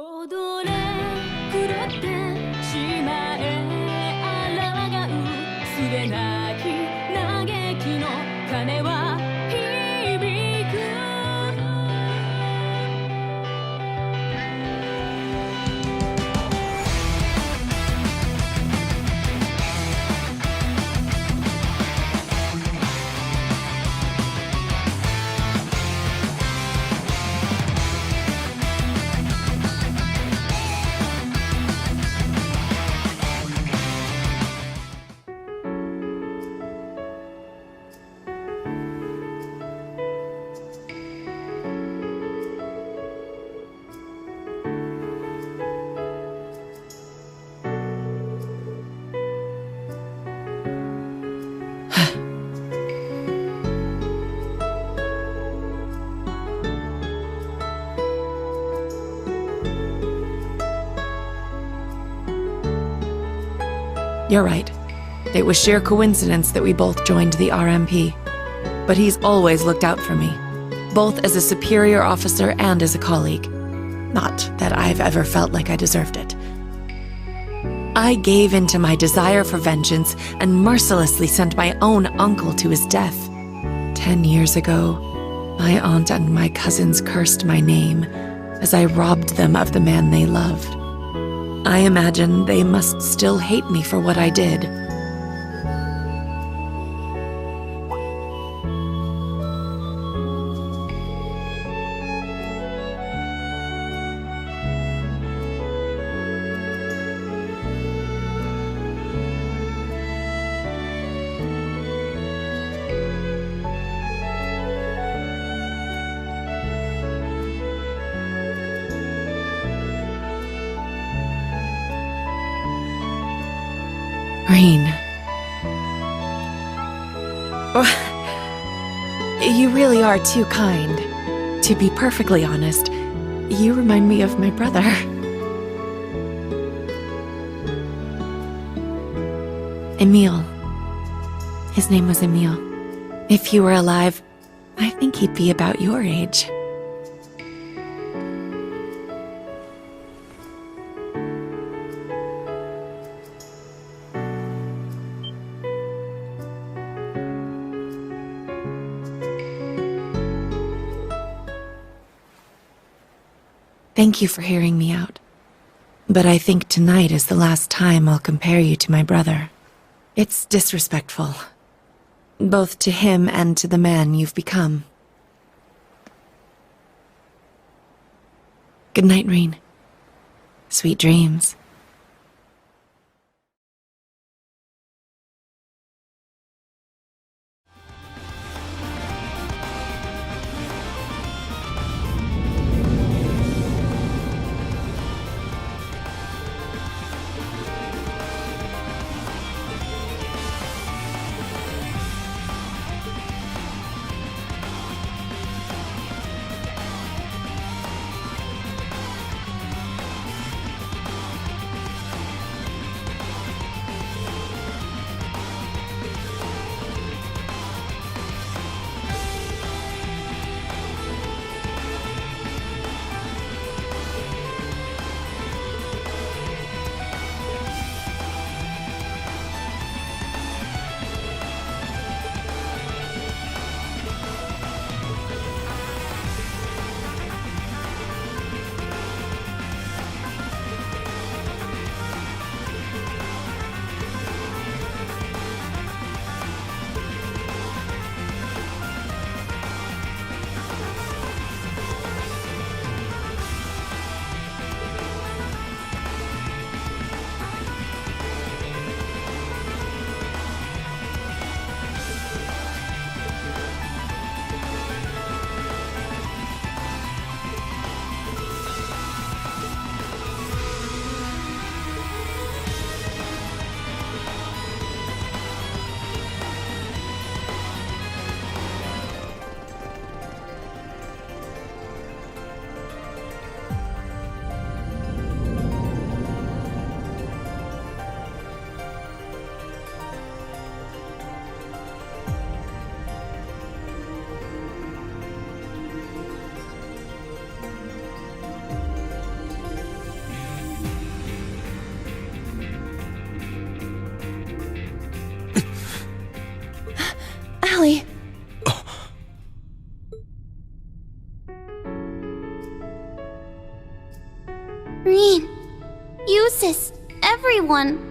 踊れ狂ってしまえ抗うすでなき嘆きの鐘は響く You're right. It was sheer coincidence that we both joined the RMP. But he's always looked out for me, both as a superior officer and as a colleague. Not that I've ever felt like I deserved it. I gave in to my desire for vengeance and mercilessly sent my own uncle to his death. 10 years ago, my aunt and my cousins cursed my name as I robbed them of the man they loved. I imagine they must still hate me for what I did. Rain. Oh, you really are too kind. To be perfectly honest, you remind me of my brother. Emile. His name was Emile. If he were alive, I think he'd be about your age. Thank you for hearing me out. But I think tonight is the last time I'll compare you to my brother. It's disrespectful, both to him and to the man you've become. Good night, Rain. Sweet dreams. Reen, Eustace, everyone.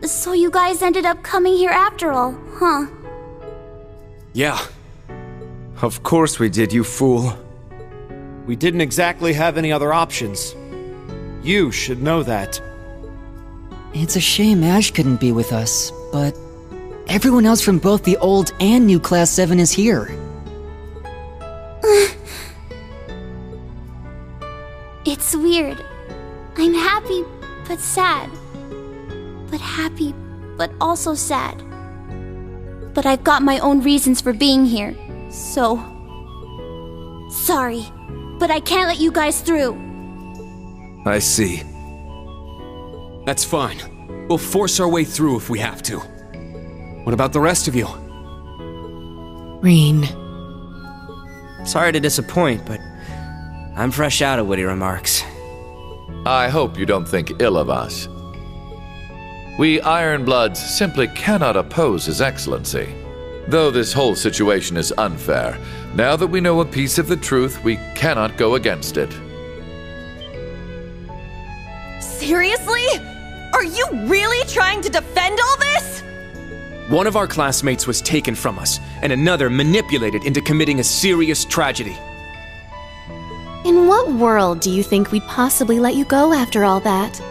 So you guys ended up coming here after all, huh? Yeah. Of course we did, you fool. We didn't exactly have any other options. You should know that. It's a shame Ash couldn't be with us, but everyone else from both the old and new Class 7 is here. It's weird. I'm happy, but sad. But happy, but also sad. But I've got my own reasons for being here, so... Sorry, but I can't let you guys through. I see. That's fine. We'll force our way through if we have to. What about the rest of you? Reen. Sorry to disappoint, but I'm fresh out of witty remarks. I hope you don't think ill of us. We Ironbloods simply cannot oppose His Excellency. Though this whole situation is unfair, now that we know a piece of the truth, we cannot go against it. Seriously? Are you really trying to defend all this? One of our classmates was taken from us, and another manipulated into committing a serious tragedy. In what world do you think we'd possibly let you go after all that?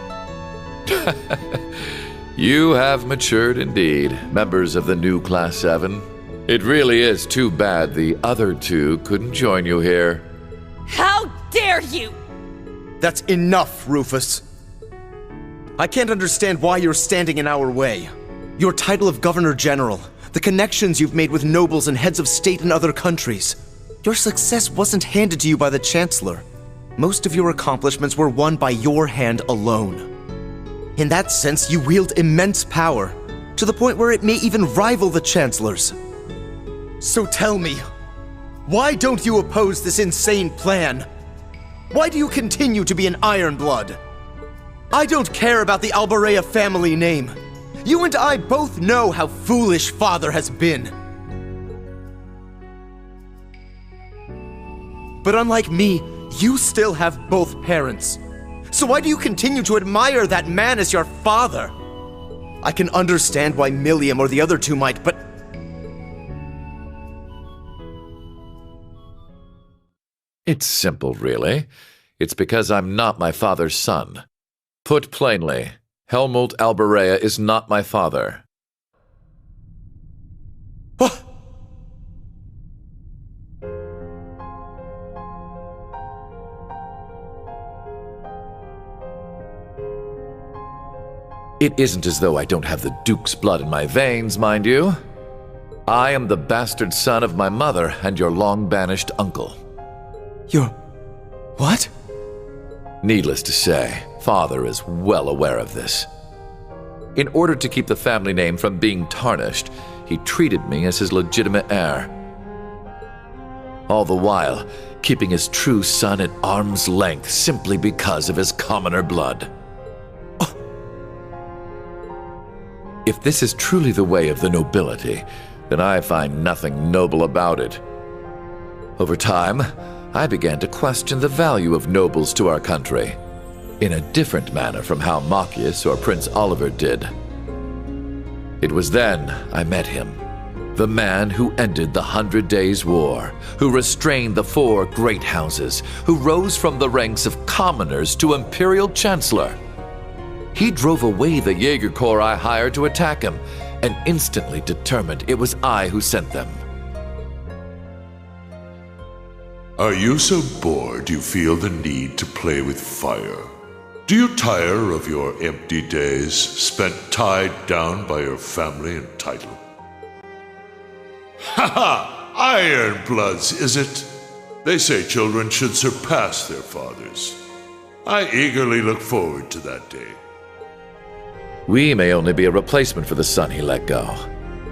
You have matured indeed, members of the new Class 7. It really is too bad the other two couldn't join you here. How dare you! That's enough, Rufus. I can't understand why you're standing in our way. Your title of Governor General, the connections you've made with nobles and heads of state in other countries. Your success wasn't handed to you by the Chancellor. Most of your accomplishments were won by your hand alone. In that sense, you wield immense power, to the point where it may even rival the Chancellor's. So tell me, why don't you oppose this insane plan? Why do you continue to be an Ironblood? I don't care about the Albarea family name. You and I both know how foolish Father has been. But unlike me, you still have both parents. So why do you continue to admire that man as your father? I can understand why Milliam or the other two might, but... It's simple, really. It's because I'm not my father's son. Put plainly, Helmut Albarea is not my father. What? It isn't as though I don't have the Duke's blood in my veins, mind you. I am the bastard son of my mother and your long-banished uncle. You're... what? Needless to say, Father is well aware of this. In order to keep the family name from being tarnished, he treated me as his legitimate heir. All the while, keeping his true son at arm's length simply because of his commoner blood. If this is truly the way of the nobility, then I find nothing noble about it. Over time, I began to question the value of nobles to our country, in a different manner from how Machias or Prince Oliver did. It was then I met him, the man who ended the 100 Days' War, who restrained the 4 great houses, who rose from the ranks of commoners to imperial chancellor. He drove away the Jaeger Corps I hired to attack him, and instantly determined it was I who sent them. Are you so bored you feel the need to play with fire? Do you tire of your empty days spent tied down by your family and title? Ha ha! Ironbloods, is it? They say children should surpass their fathers. I eagerly look forward to that day. We may only be a replacement for the son he let go.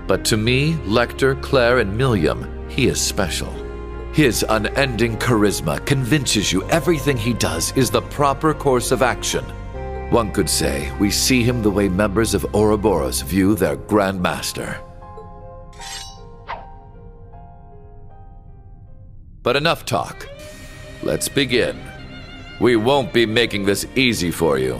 But to me, Lecter, Claire, and Milliam, he is special. His unending charisma convinces you everything he does is the proper course of action. One could say we see him the way members of Ouroboros view their Grand Master. But enough talk. Let's begin. We won't be making this easy for you.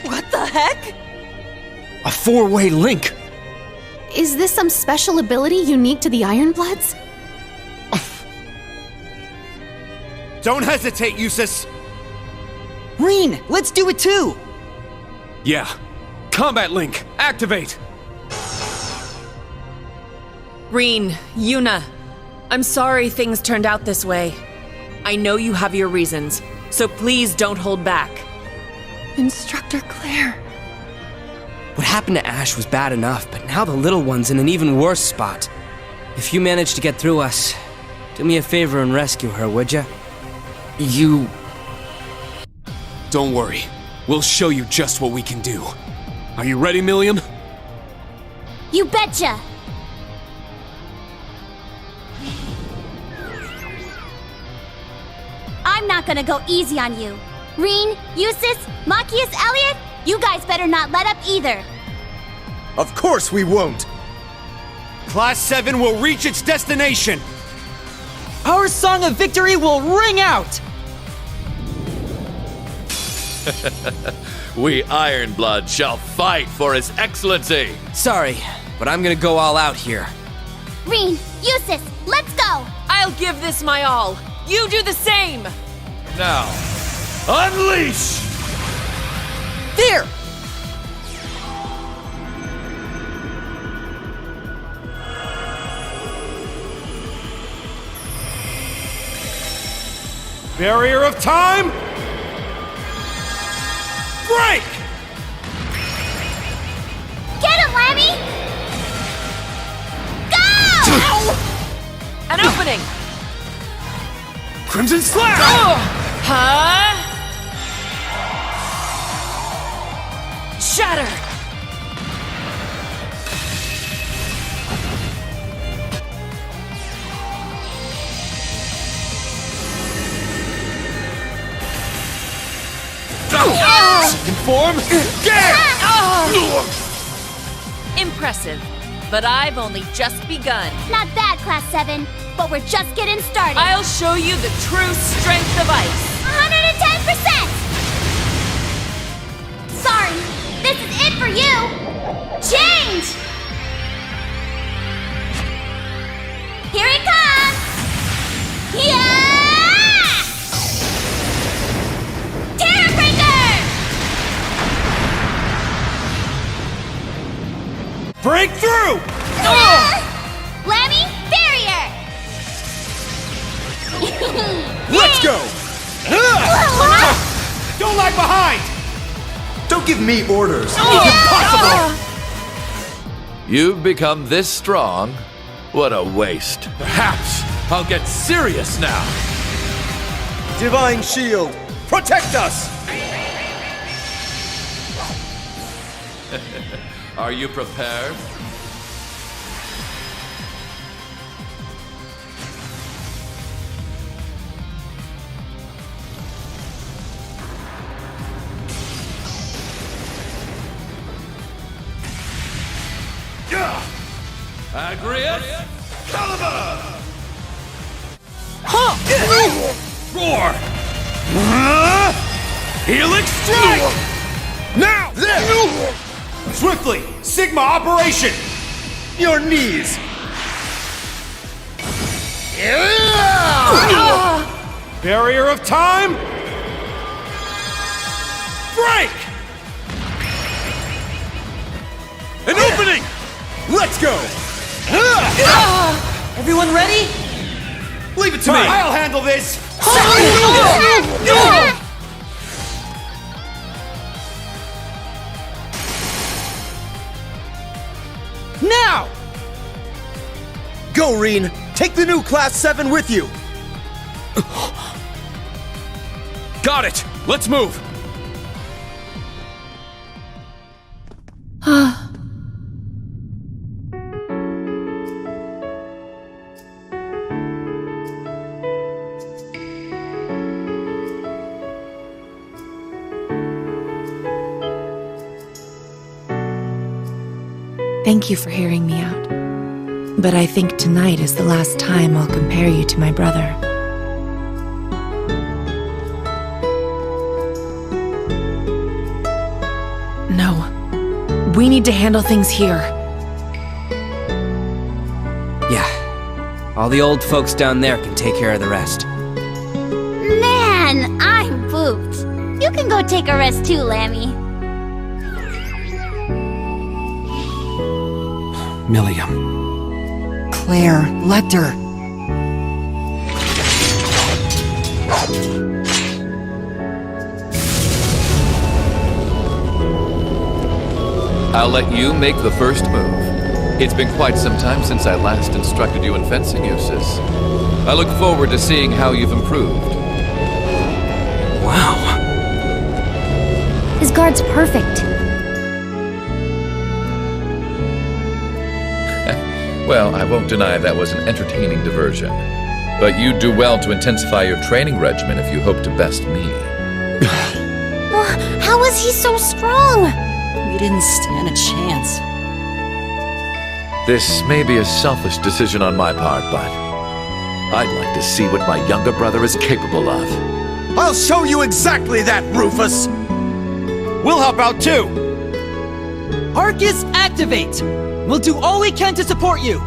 What the heck? A four-way link! Is this some special ability unique to the Ironbloods? Don't hesitate, Eustace! Reen, let's do it too! Yeah. Combat link, activate! Reen, Yuna, I'm sorry things turned out this way. I know you have your reasons, so please don't hold back. Instructor Claire. What happened to Ash was bad enough, but now the little one's in an even worse spot. If you manage to get through us, do me a favor and rescue her, would ya? You... Don't worry. We'll show you just what we can do. Are you ready, Milliam? You betcha! I'm not gonna go easy on you. Reen, Eustace, Machias, Elliot, you guys better not let up either. Of course we won't! Class 7 will reach its destination! Our song of victory will ring out! We Ironblood shall fight for His Excellency! Sorry, but I'm gonna go all out here. Reen, Eustace, let's go! I'll give this my all. You do the same! Now, unleash! There! Barrier of time! Break! Get him, Lammy! Go! An opening! Crimson Slash! Huh? Shatter! Inform! Get! Impressive. But I've only just begun. Not bad, Class 7, but we're just getting started. I'll show you the true strength of ice. 110%! Sorry, this is it for you! Change! Here it comes! Yeah! Terrabreaker! Break through! Lammy, barrier! Let's go! Don't lag behind! Don't give me orders! Impossible! You've become this strong? What a waste. Perhaps I'll get serious now. Divine Shield, protect us! Are you prepared? Agrius, Caliber! Roar! Helix Strike! Now! Swiftly! Sigma Operation! Your knees! Barrier of time! Break! An opening! Let's go! Everyone ready? Leave it to me! I'll handle this! Now! Go, Reen! Take the new Class 7 with you! Got it! Let's move! Thank you for hearing me out. But I think tonight is the last time I'll compare you to my brother. No. We need to handle things here. Yeah. All the old folks down there can take care of the rest. Man, I'm pooped. You can go take a rest too, Lammy. Milliam. Claire, Lecter. I'll let you make the first move. It's been quite some time since I last instructed you in fencing uses. I look forward to seeing how you've improved. Wow. His guard's perfect. Well, I won't deny that was an entertaining diversion. But you'd do well to intensify your training regimen if you hope to best me. How is he so strong? We didn't stand a chance. This may be a selfish decision on my part, but I'd like to see what my younger brother is capable of. I'll show you exactly that, Rufus! We'll help out too! Arcus, activate! We'll do all we can to support you!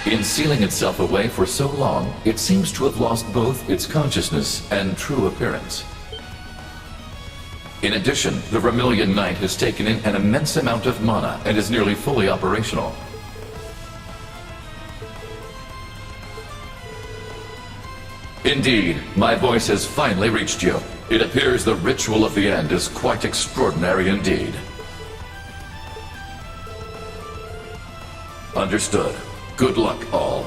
In sealing itself away for so long, it seems to have lost both its consciousness and true appearance. In addition, the Vermilion Knight has taken in an immense amount of mana and is nearly fully operational. Indeed, my voice has finally reached you. It appears the ritual of the end is quite extraordinary indeed. Understood. Good luck, all.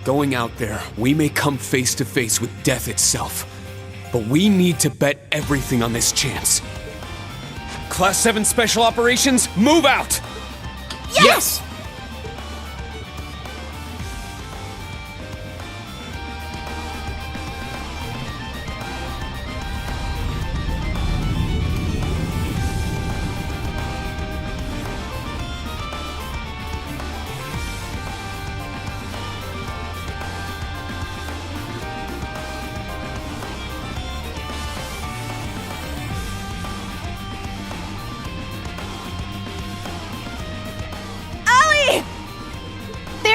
Going out there, we may come face to face with death itself, but we need to bet everything on this chance. Class 7 Special Operations, move out! Yes!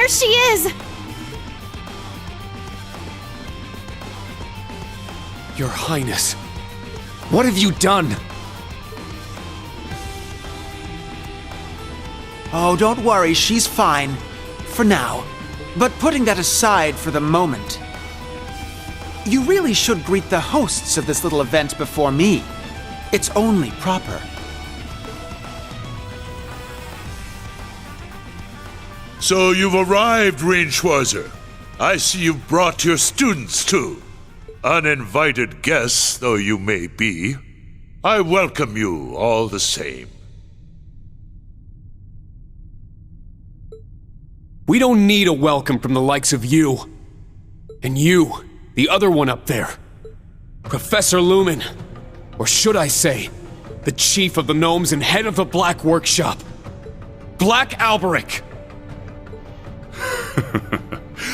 There she is! Your Highness, what have you done? Oh, don't worry, she's fine. For now. But putting that aside for the moment, you really should greet the hosts of this little event before me. It's only proper. So you've arrived, Reinschwarzer. I see you've brought your students too. Uninvited guests though you may be, I welcome you all the same. We don't need a welcome from the likes of you. And you, the other one up there. Professor Lumen. Or should I say, the chief of the gnomes and head of the Black Workshop. Black Alberic.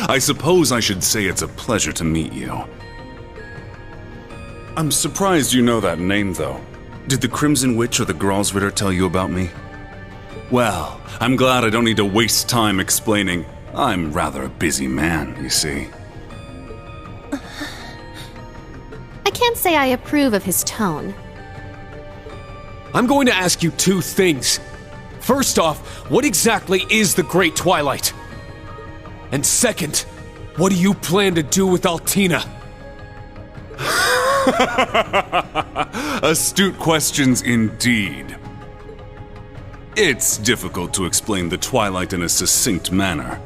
I suppose I should say it's a pleasure to meet you. I'm surprised you know that name, though. Did the Crimson Witch or the Gralsritter tell you about me? Well, I'm glad I don't need to waste time explaining. I'm rather a busy man, you see. I can't say I approve of his tone. I'm going to ask you two things. First off, what exactly is the Great Twilight? And second, what do you plan to do with Altina? Astute questions indeed. It's difficult to explain the Twilight in a succinct manner.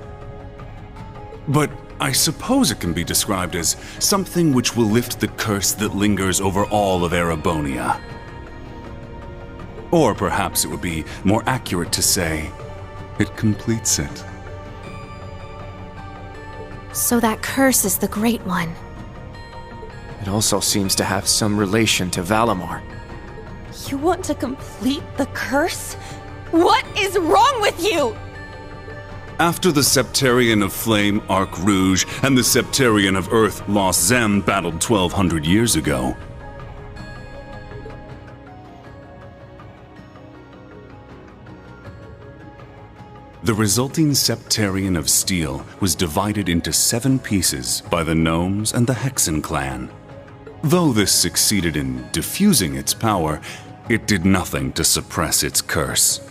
But I suppose it can be described as something which will lift the curse that lingers over all of Erebonia. Or perhaps it would be more accurate to say, it completes it. So that curse is the Great One. It also seems to have some relation to Valimar. You want to complete the curse? What is wrong with you? After the Septarian of Flame, Arc Rouge, and the Septarian of Earth, Lost Zem, battled 1,200 years ago, the resulting Septarian of Steel was divided into 7 pieces by the Gnomes and the Hexen clan. Though this succeeded in diffusing its power, it did nothing to suppress its curse.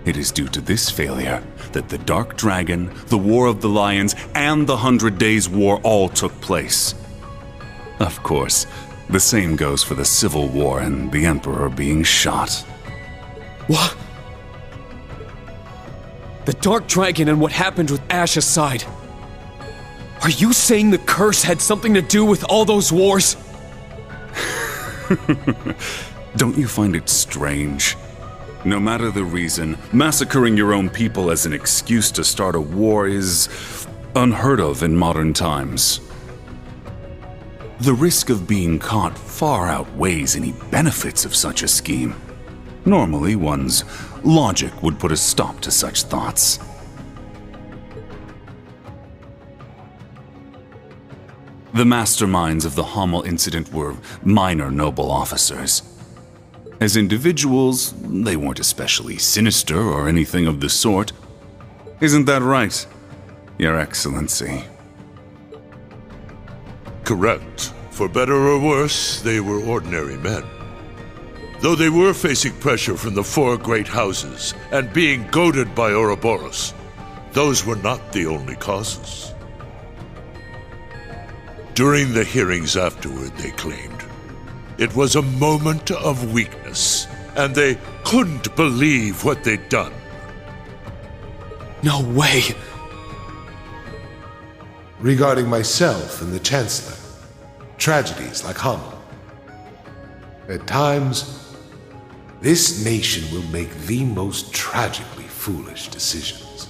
It is due to this failure that the Dark Dragon, the War of the Lions, and the 100 Days' War all took place. Of course, the same goes for the Civil War and the Emperor being shot. What? The Dark Dragon and what happened with Ash aside, are you saying the curse had something to do with all those wars? Don't you find it strange? No matter the reason, massacring your own people as an excuse to start a war is unheard of in modern times. The risk of being caught far outweighs any benefits of such a scheme. Normally, one's logic would put a stop to such thoughts. The masterminds of the Hamel incident were minor noble officers. As individuals, they weren't especially sinister or anything of the sort. Isn't that right, Your Excellency? Correct. For better or worse, they were ordinary men. Though they were facing pressure from the 4 great houses and being goaded by Ouroboros, those were not the only causes. During the hearings afterward, they claimed, it was a moment of weakness, and they couldn't believe what they'd done. No way. Regarding myself and the Chancellor, tragedies like Hamel. At times, this nation will make the most tragically foolish decisions.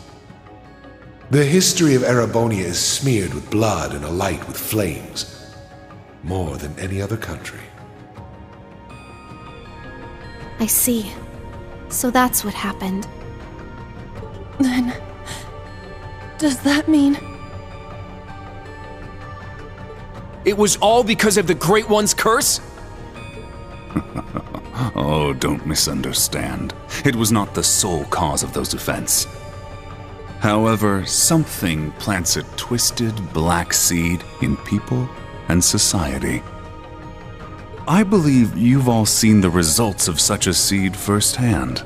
The history of Erebonia is smeared with blood and alight with flames, more than any other country. I see. So that's what happened. Then, does that mean... It was all because of the Great One's curse? Oh, don't misunderstand. It was not the sole cause of those events. However, something plants a twisted black seed in people and society. I believe you've all seen the results of such a seed firsthand.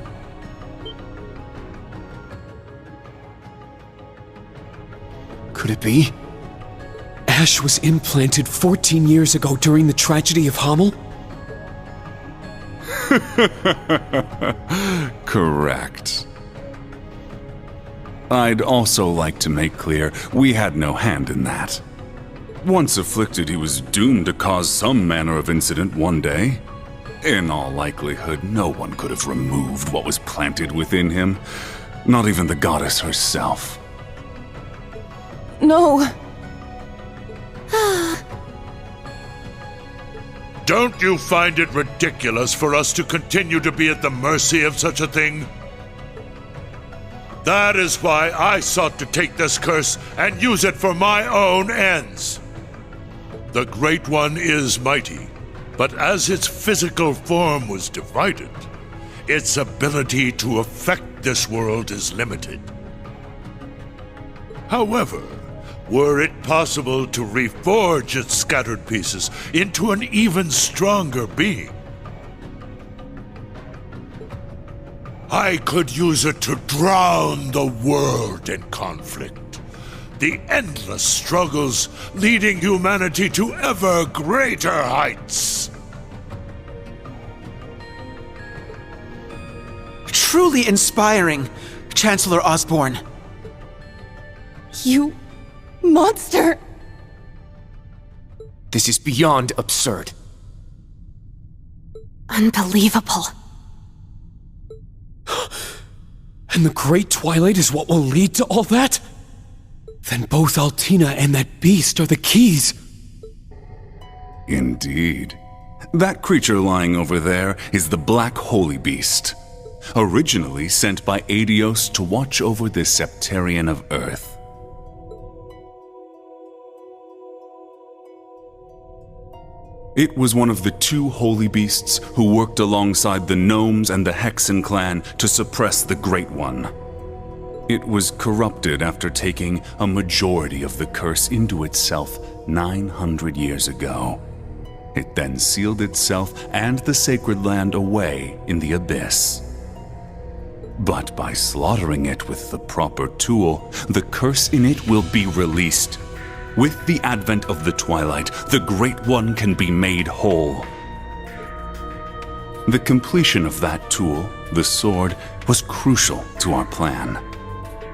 Could it be? Ash was implanted 14 years ago during the tragedy of Hamel? Correct. I'd also like to make clear we had no hand in that. Once afflicted, he was doomed to cause some manner of incident one day. In all likelihood, no one could have removed what was planted within him, not even the goddess herself. No. Don't you find it ridiculous for us to continue to be at the mercy of such a thing? That is why I sought to take this curse and use it for my own ends. The Great One is mighty, but as its physical form was divided, its ability to affect this world is limited. However, were it possible to reforge its scattered pieces into an even stronger being, I could use it to drown the world in conflict. The endless struggles leading humanity to ever greater heights. Truly inspiring, Chancellor Osborne. You monster! This is beyond absurd. Unbelievable. And the Great Twilight is what will lead to all that? Then both Altina and that beast are the keys. Indeed. That creature lying over there is the Black Holy Beast, originally sent by Adios to watch over this Septarian of Earth. It was one of the two holy beasts who worked alongside the Gnomes and the Hexen clan to suppress the Great One. It was corrupted after taking a majority of the curse into itself 900 years ago. It then sealed itself and the sacred land away in the abyss. But by slaughtering it with the proper tool, the curse in it will be released. With the advent of the Twilight, the Great One can be made whole. The completion of that tool, the sword, was crucial to our plan.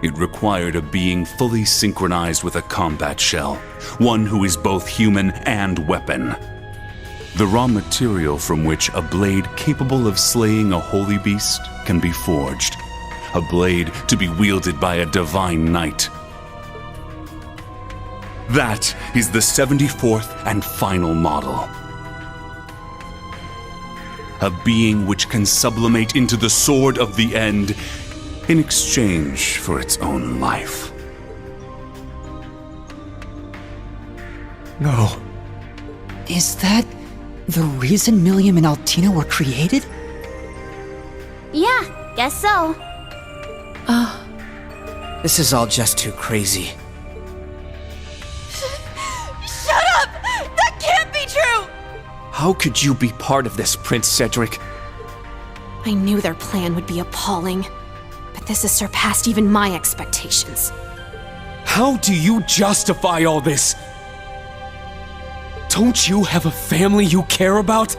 It required a being fully synchronized with a combat shell, one who is both human and weapon. The raw material from which a blade capable of slaying a holy beast can be forged. A blade to be wielded by a divine knight. That is the 74th and final model. A being which can sublimate into the sword of the end in exchange for its own life. No. Is that the reason Milliam and Altina were created? Yeah, guess so. This is all just too crazy. Shut up! That can't be true! How could you be part of this, Prince Cedric? I knew their plan would be appalling, but this has surpassed even my expectations. How do you justify all this? Don't you have a family you care about?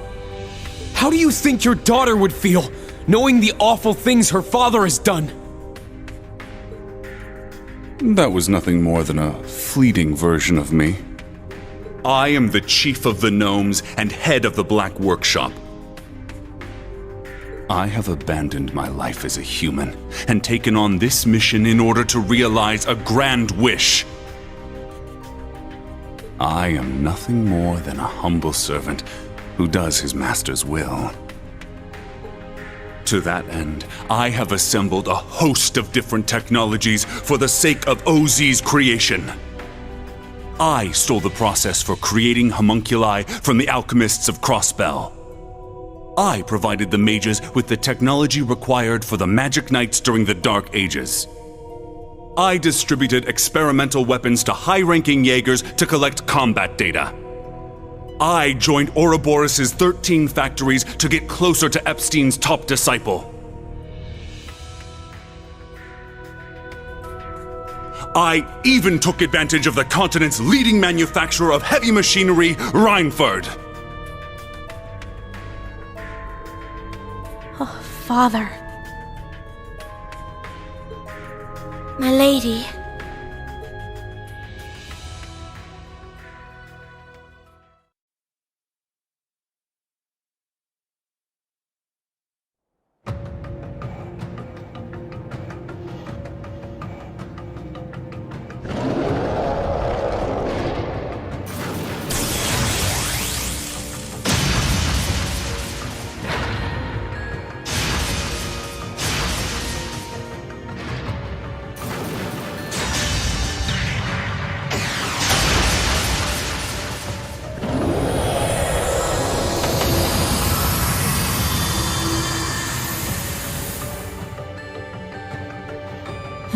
How do you think your daughter would feel, knowing the awful things her father has done? That was nothing more than a fleeting version of me. I am the chief of the Gnomes and head of the Black Workshop. I have abandoned my life as a human and taken on this mission in order to realize a grand wish. I am nothing more than a humble servant who does his master's will. To that end, I have assembled a host of different technologies for the sake of OZ's creation. I stole the process for creating homunculi from the alchemists of Crossbell. I provided the mages with the technology required for the magic knights during the Dark Ages. I distributed experimental weapons to high-ranking Jaegers to collect combat data. I joined Ouroboros' 13 factories to get closer to Epstein's top disciple. I even took advantage of the continent's leading manufacturer of heavy machinery, Reinford. Oh, Father. My lady.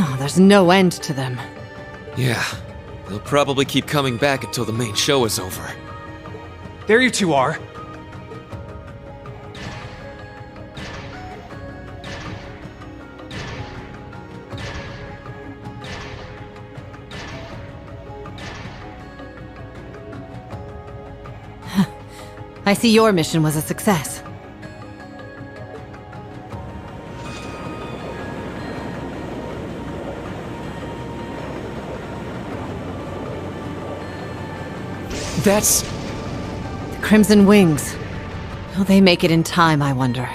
Oh, there's no end to them. Yeah, they'll probably keep coming back until the main show is over. There you two are. I see your mission was a success. That's... The Crimson Wings. Will they make it in time, I wonder?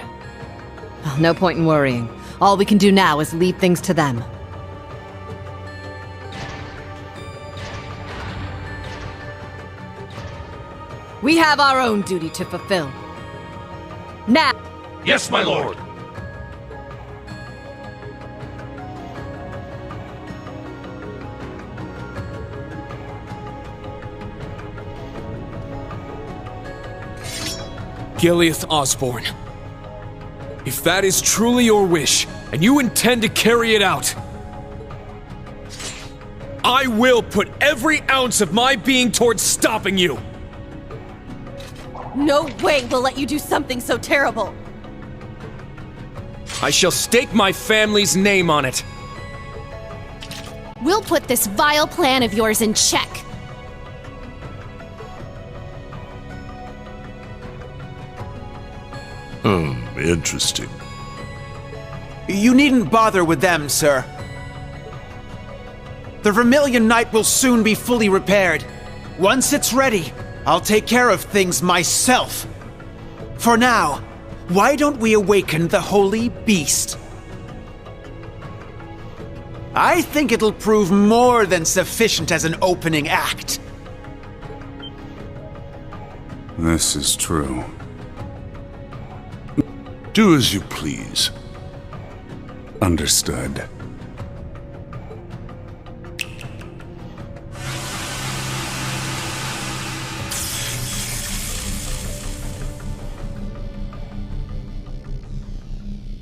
Well, no point in worrying. All we can do now is leave things to them. We have our own duty to fulfill. Now! Yes, my lord! Gileath Osborne. If that is truly your wish, and you intend to carry it out, I will put every ounce of my being towards stopping you! No way we'll let you do something so terrible! I shall stake my family's name on it. We'll put this vile plan of yours in check. Interesting. You needn't bother with them, sir. The Vermilion Knight will soon be fully repaired. Once it's ready, I'll take care of things myself. For now, why don't we awaken the Holy Beast? I think it'll prove more than sufficient as an opening act. This is true. Do as you please. Understood.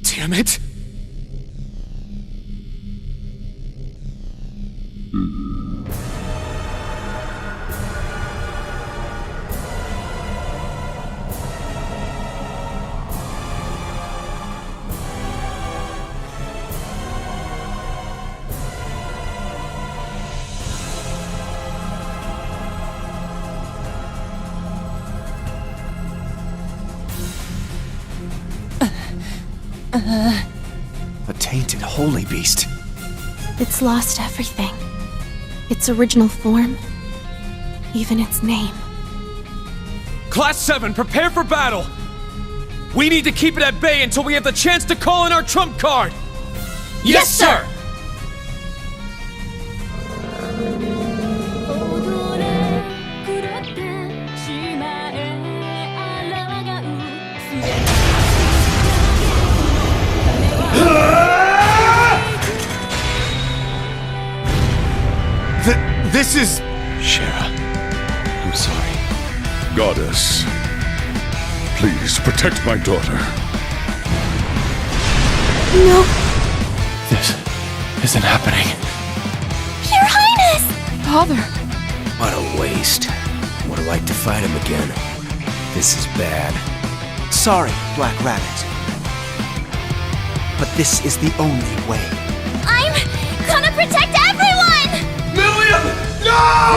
Damn it! A tainted holy beast. It's lost everything. Its original form. Even its name. Class 7, prepare for battle! We need to keep it at bay until we have the chance to call in our trump card! Yes, sir! This is... Shara, I'm sorry. Goddess, please protect my daughter. No. This isn't happening. Your Highness! Father! What a waste. Would have liked to fight him again. This is bad. Sorry, Black Rabbit. But this is the only way. I'm gonna protect everyone! No!